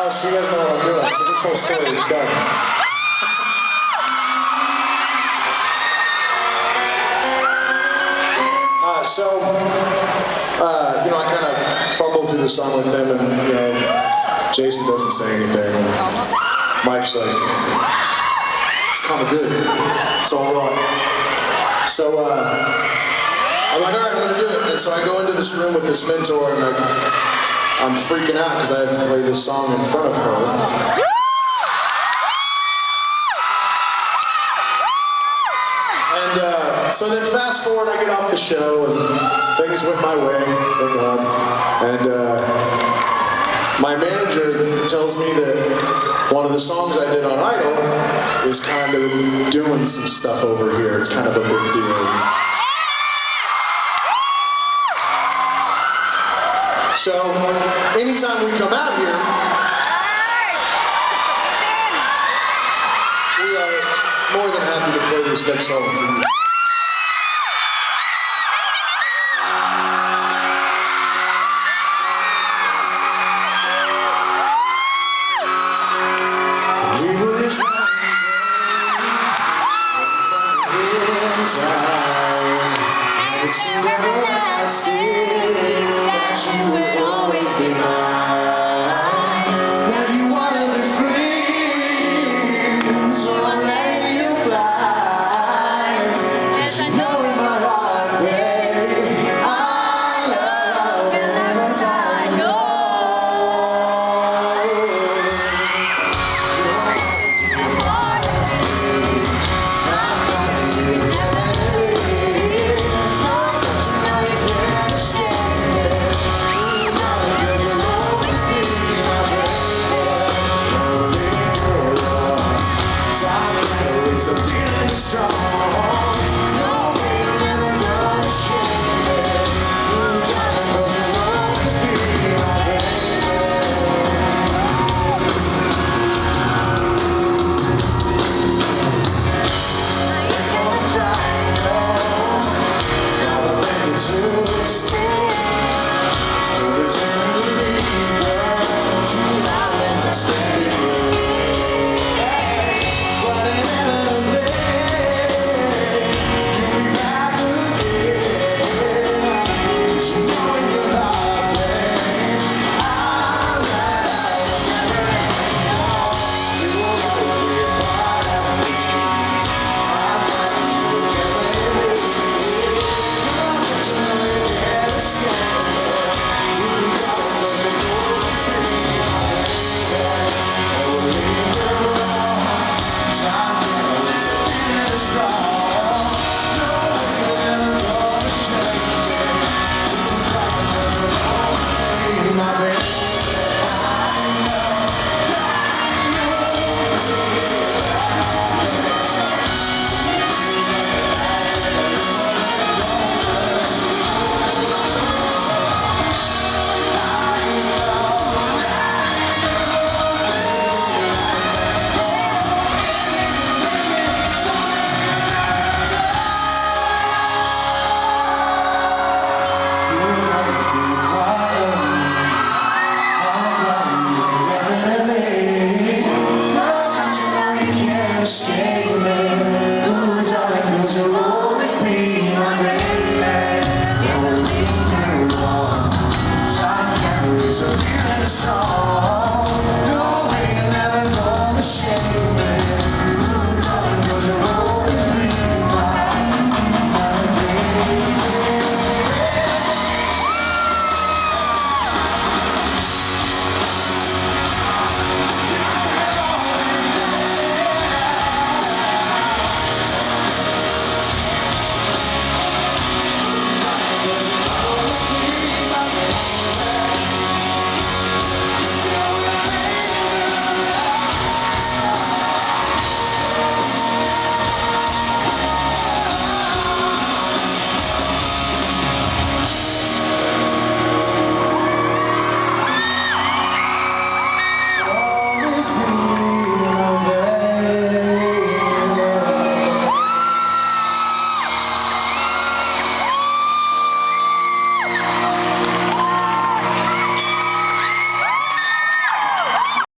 Oh, so you guys know what I'm doing, so this whole story is done. You know, I kind of fumbled through the song with him, and, you know, Jason doesn't say anything, and Mike's like, it's kind of good, it's all right. So, I'm like, all right, I'm gonna do it. And so I go into this room with this mentor, and I'm freaking out because I have to play this song in front of her. So then fast forward, I get off the show, and things went my way, thank God. And my manager tells me that one of the songs I did on Idol is kind of doing some stuff over here. It's kind of a big deal. So anytime we come out here, we are more than happy to play this next song for you. It's everlasting that you will always be mine. Now you wanna be free, so I'm letting you fly. 'Cause I know in my heart, babe, our love will never die. No. Strong.